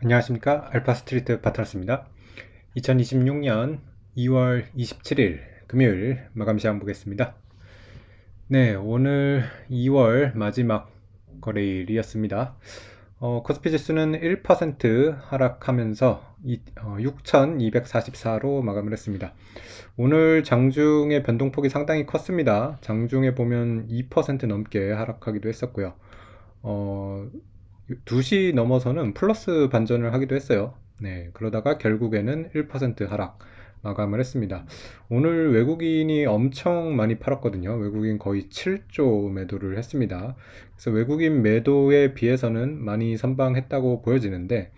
안녕하십니까. 알파스트리트 파트너스입니다. 2026년 2월 27일 금요일 마감 시장 보겠습니다. 네, 오늘 2월 마지막 거래일이었습니다. 코스피 지수는 1% 하락하면서 6,244로 마감을 했습니다. 오늘 장중의 변동폭이 상당히 컸습니다. 장중에 보면 2% 넘게 하락하기도 했었고요. 2시 넘어서는 플러스 반전을 하기도 했어요. 네, 그러다가 결국에는 1% 하락 마감을 했습니다. 오늘 외국인이 엄청 많이 팔았거든요. 외국인 거의 7조 매도를 했습니다. 그래서 외국인 매도에 비해서는 많이 선방했다고 보여지는데,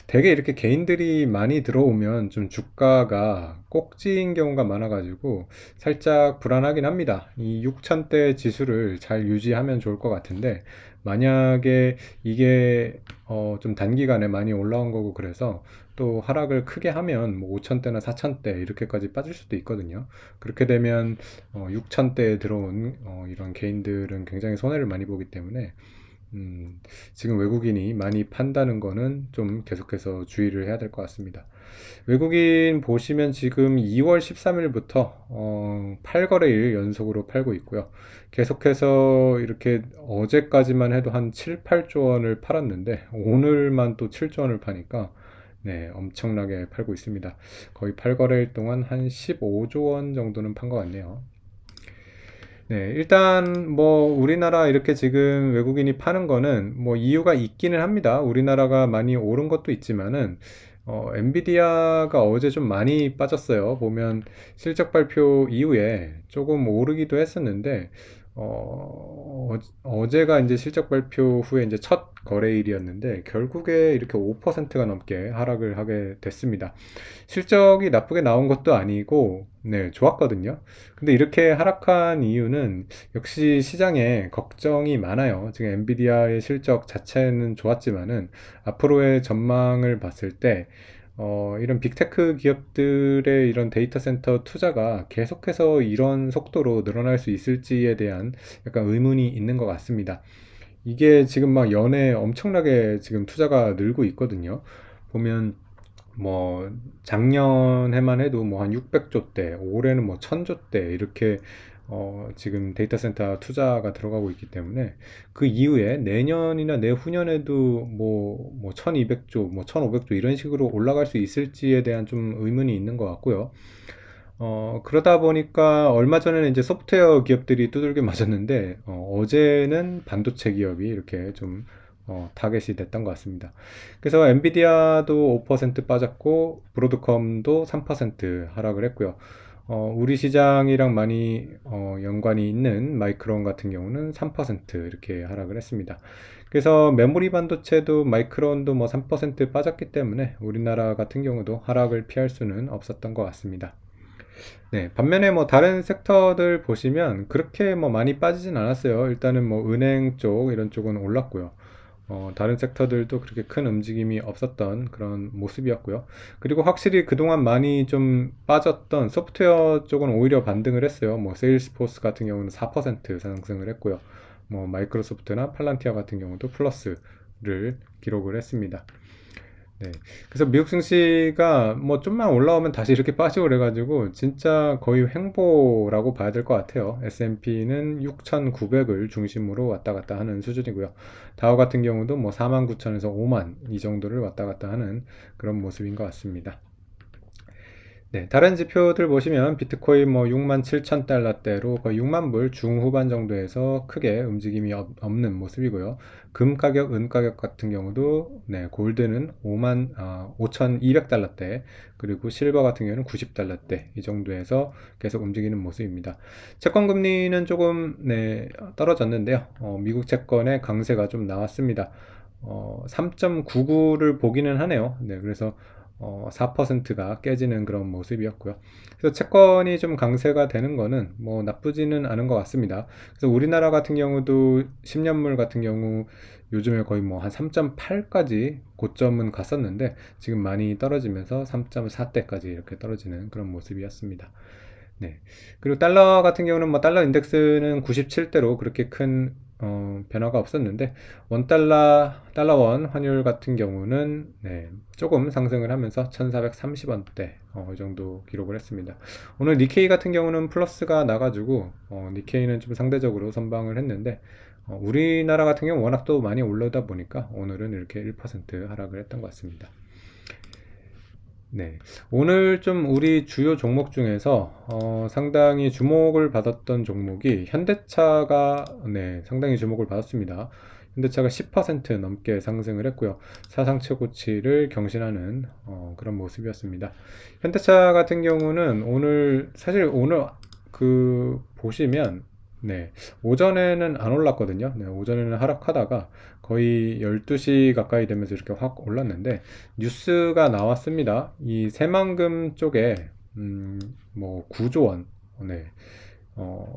되게 이렇게 개인들이 많이 들어오면 좀 주가가 꼭지인 경우가 많아가지고 살짝 불안하긴 합니다. 이 6천대 지수를 잘 유지하면 좋을 것 같은데, 만약에 이게 좀 단기간에 많이 올라온 거고 그래서 또 하락을 크게 하면 뭐 5천대나 4천대 이렇게까지 빠질 수도 있거든요. 그렇게 되면 6천대에 들어온 이런 개인들은 굉장히 손해를 많이 보기 때문에 지금 외국인이 많이 판다는 거는 좀 계속해서 주의를 해야 될 것 같습니다. 외국인 보시면 지금 2월 13일부터 8거래일 연속으로 팔고 있고요. 계속해서 이렇게 어제까지만 해도 한 7, 8조 원을 팔았는데 오늘만 또 7조 원을 파니까 네, 엄청나게 팔고 있습니다. 거의 8거래일 동안 한 15조 원 정도는 판 것 같네요. 네, 일단 뭐 우리나라 이렇게 지금 외국인이 파는 거는 뭐 이유가 있기는 합니다. 우리나라가 많이 오른 것도 있지만은 엔비디아가 어제 좀 많이 빠졌어요. 보면 실적 발표 이후에 조금 오르기도 했었는데 어제가 이제 실적 발표 후에 이제 첫 거래일이었는데 결국에 이렇게 5%가 넘게 하락을 하게 됐습니다. 실적이 나쁘게 나온 것도 아니고 네, 좋았거든요. 근데 이렇게 하락한 이유는 역시 시장에 걱정이 많아요. 지금 엔비디아의 실적 자체는 좋았지만은 앞으로의 전망을 봤을 때 이런 빅테크 기업들의 이런 데이터 센터 투자가 계속해서 이런 속도로 늘어날 수 있을지에 대한 약간 의문이 있는 것 같습니다. 이게 지금 막 연에 엄청나게 지금 투자가 늘고 있거든요. 보면 뭐 작년에만 해도 뭐 한 600조대, 올해는 뭐 1000조대 이렇게 지금 데이터 센터 투자가 들어가고 있기 때문에 그 이후에 내년이나 내후년에도 뭐 1200조, 뭐 1500조 이런 식으로 올라갈 수 있을지에 대한 좀 의문이 있는 것 같고요. 그러다 보니까 얼마 전에는 이제 소프트웨어 기업들이 두들겨 맞았는데, 어제는 반도체 기업이 이렇게 좀, 타겟이 됐던 것 같습니다. 그래서 엔비디아도 5% 빠졌고, 브로드컴도 3% 하락을 했고요. 우리 시장이랑 많이, 연관이 있는 마이크론 같은 경우는 3% 이렇게 하락을 했습니다. 그래서 메모리 반도체도 마이크론도 뭐 3% 빠졌기 때문에 우리나라 같은 경우도 하락을 피할 수는 없었던 것 같습니다. 네, 반면에 뭐 다른 섹터들 보시면 그렇게 뭐 많이 빠지진 않았어요. 일단은 뭐 은행 쪽 이런 쪽은 올랐고요. 다른 섹터들도 그렇게 큰 움직임이 없었던 그런 모습이었고요. 그리고 확실히 그동안 많이 좀 빠졌던 소프트웨어 쪽은 오히려 반등을 했어요. 뭐 세일스포스 같은 경우는 4% 상승을 했고요. 뭐 마이크로소프트나 팔란티아 같은 경우도 플러스를 기록을 했습니다. 네. 그래서 미국 증시가 뭐 좀만 올라오면 다시 이렇게 빠지고 그래가지고 진짜 거의 횡보라고 봐야 될 것 같아요. S&P는 6,900을 중심으로 왔다 갔다 하는 수준이고요. 다우 같은 경우도 뭐 49,000에서 5만 이 정도를 왔다 갔다 하는 그런 모습인 것 같습니다. 네, 다른 지표들 보시면 비트코인 뭐 6만 7천 달러대로 거의 6만 불 중후반 정도에서 크게 움직임이 없는 모습이고요. 금 가격, 은 가격 같은 경우도 네, 골드는 5,200 달러대, 그리고 실버 같은 경우는 90 달러대 이 정도에서 계속 움직이는 모습입니다. 채권 금리는 조금 네, 떨어졌는데요. 미국 채권의 강세가 좀 나왔습니다. 3.99를 보기는 하네요. 네, 그래서 4%가 깨지는 그런 모습이었고요. 그래서 채권이 좀 강세가 되는 거는 뭐 나쁘지는 않은 것 같습니다. 그래서 우리나라 같은 경우도 10년물 같은 경우 요즘에 거의 뭐 한 3.8까지 고점은 갔었는데 지금 많이 떨어지면서 3.4대까지 이렇게 떨어지는 그런 모습이었습니다. 네. 그리고 달러 같은 경우는 뭐 달러 인덱스는 97대로 그렇게 큰 변화가 없었는데 원달러 달러원 환율 같은 경우는 네, 조금 상승을 하면서 1430원대 이 정도 기록을 했습니다. 오늘 니케이 같은 경우는 플러스가 나가지고 니케이는 좀 상대적으로 선방을 했는데 우리나라 같은 경우 워낙 또 많이 올라다 보니까 오늘은 이렇게 1% 하락을 했던 것 같습니다. 네. 오늘 좀 우리 주요 종목 중에서 상당히 주목을 받았던 종목이 현대차가 네, 상당히 주목을 받았습니다. 현대차가 10% 넘게 상승을 했고요. 사상 최고치를 경신하는 그런 모습이었습니다. 현대차 같은 경우는 오늘 사실 오늘 보시면 네, 오전에는 안 올랐거든요. 네, 오전에는 하락하다가 거의 12시 가까이 되면서 이렇게 확 올랐는데 뉴스가 나왔습니다. 이 새만금 쪽에 뭐 9조 원 네,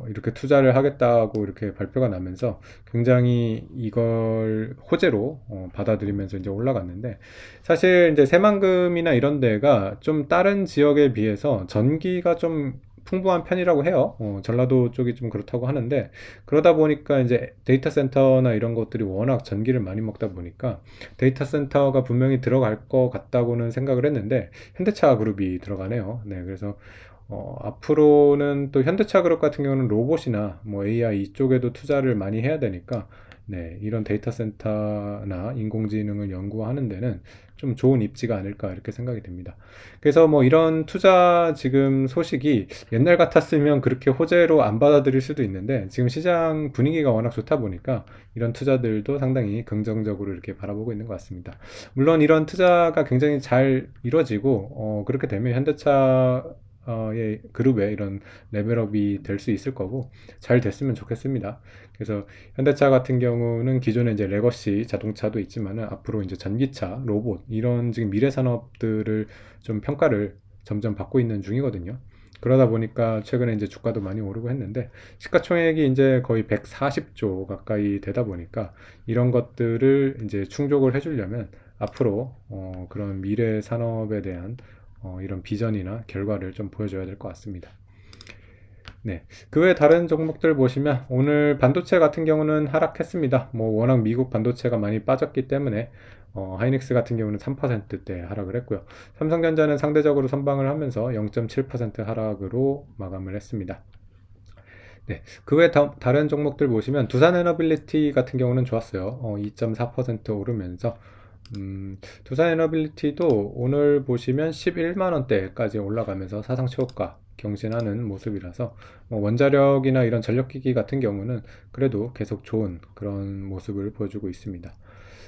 이렇게 투자를 하겠다고 이렇게 발표가 나면서 굉장히 이걸 호재로 받아들이면서 이제 올라갔는데 사실 이제 새만금이나 이런 데가 좀 다른 지역에 비해서 전기가 좀 풍부한 편이라고 해요. 전라도 쪽이 좀 그렇다고 하는데 그러다 보니까 이제 데이터 센터나 이런 것들이 워낙 전기를 많이 먹다 보니까 데이터 센터가 분명히 들어갈 것 같다고는 생각을 했는데 현대차 그룹이 들어가네요. 네, 그래서 앞으로는 또 현대차 그룹 같은 경우는 로봇이나 뭐 AI 이쪽에도 투자를 많이 해야 되니까 네, 이런 데이터 센터나 인공지능을 연구하는 데는 좀 좋은 입지가 아닐까 이렇게 생각이 됩니다. 그래서 뭐 이런 투자 지금 소식이 옛날 같았으면 그렇게 호재로 안 받아들일 수도 있는데 지금 시장 분위기가 워낙 좋다 보니까 이런 투자들도 상당히 긍정적으로 이렇게 바라보고 있는 것 같습니다. 물론 이런 투자가 굉장히 잘 이루어지고 그렇게 되면 현대차 의 그룹에 이런 레벨업이 될 수 있을 거고 잘 됐으면 좋겠습니다. 그래서 현대차 같은 경우는 기존에 이제 레거시 자동차도 있지만은 앞으로 이제 전기차, 로봇 이런 지금 미래 산업들을 좀 평가를 점점 받고 있는 중이거든요. 그러다 보니까 최근에 이제 주가도 많이 오르고 했는데 시가총액이 이제 거의 140조 가까이 되다 보니까 이런 것들을 이제 충족을 해주려면 앞으로 그런 미래 산업에 대한 이런 비전이나 결과를 좀 보여줘야 될 것 같습니다. 네. 그 외 다른 종목들 보시면 오늘 반도체 같은 경우는 하락했습니다. 뭐 워낙 미국 반도체가 많이 빠졌기 때문에 하이닉스 같은 경우는 3%대 하락을 했고요. 삼성전자는 상대적으로 선방을 하면서 0.7% 하락으로 마감을 했습니다. 네. 그 외 다른 종목들 보시면 두산 에너빌리티 같은 경우는 좋았어요. 2.4% 오르면서 두산 에너빌리티도 오늘 보시면 11만 원대까지 올라가면서 사상 최고가 경신하는 모습이라서 뭐 원자력이나 이런 전력기기 같은 경우는 그래도 계속 좋은 그런 모습을 보여주고 있습니다.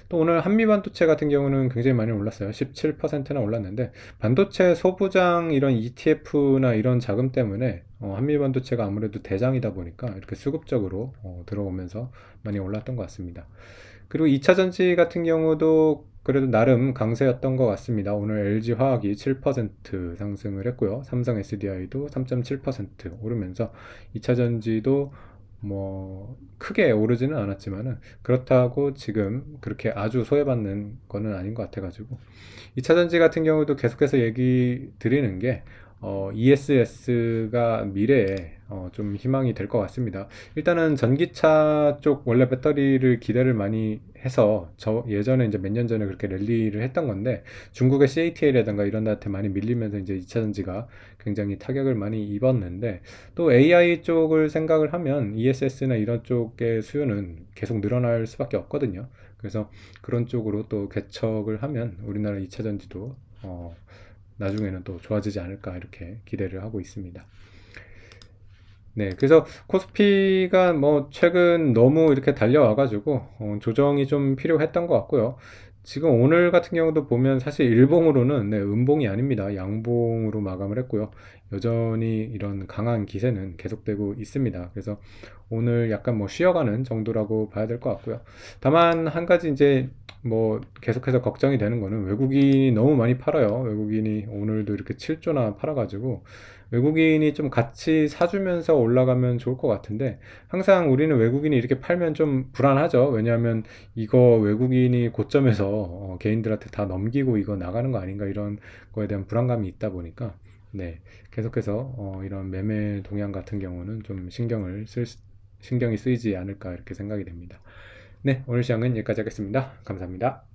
또 오늘 한미반도체 같은 경우는 굉장히 많이 올랐어요. 17%나 올랐는데 반도체 소부장 이런 ETF나 이런 자금 때문에 한미반도체가 아무래도 대장이다 보니까 이렇게 수급적으로 들어오면서 많이 올랐던 것 같습니다. 그리고 2차전지 같은 경우도 그래도 나름 강세였던 것 같습니다. 오늘 LG화학이 7% 상승을 했고요. 삼성 SDI도 3.7% 오르면서 2차전지도 뭐 크게 오르지는 않았지만은 그렇다고 지금 그렇게 아주 소외받는 거는 아닌 것 같아가지고 2차전지 같은 경우도 계속해서 얘기 드리는 게 ESS가 미래에 좀 희망이 될 것 같습니다. 일단은 전기차 쪽 원래 배터리를 기대를 많이 해서 저 예전에 이제 몇 년 전에 그렇게 랠리를 했던 건데 중국의 CATL이라든가 이런 데한테 많이 밀리면서 이제 2차전지가 굉장히 타격을 많이 입었는데 또 AI 쪽을 생각을 하면 ESS나 이런 쪽의 수요는 계속 늘어날 수밖에 없거든요. 그래서 그런 쪽으로 또 개척을 하면 우리나라 2차전지도 나중에는 또 좋아지지 않을까 이렇게 기대를 하고 있습니다. 네, 그래서 코스피가 뭐 최근 너무 이렇게 달려와가지고 조정이 좀 필요했던 것 같고요. 지금 오늘 같은 경우도 보면 사실 일봉으로는 네, 음봉이 아닙니다. 양봉으로 마감을 했고요. 여전히 이런 강한 기세는 계속되고 있습니다. 그래서 오늘 약간 뭐 쉬어가는 정도라고 봐야 될 것 같고요. 다만 한 가지 이제 뭐 계속해서 걱정이 되는 거는 외국인이 너무 많이 팔아요. 외국인이 오늘도 이렇게 7조나 팔아가지고 외국인이 좀 같이 사주면서 올라가면 좋을 것 같은데 항상 우리는 외국인이 이렇게 팔면 좀 불안하죠. 왜냐하면 이거 외국인이 고점에서 개인들한테 다 넘기고 이거 나가는 거 아닌가 이런 거에 대한 불안감이 있다 보니까 네, 계속해서 이런 매매 동향 같은 경우는 좀 신경을 쓸 신경이 쓰이지 않을까 이렇게 생각이 됩니다. 네, 오늘 시장은 여기까지 하겠습니다. 감사합니다.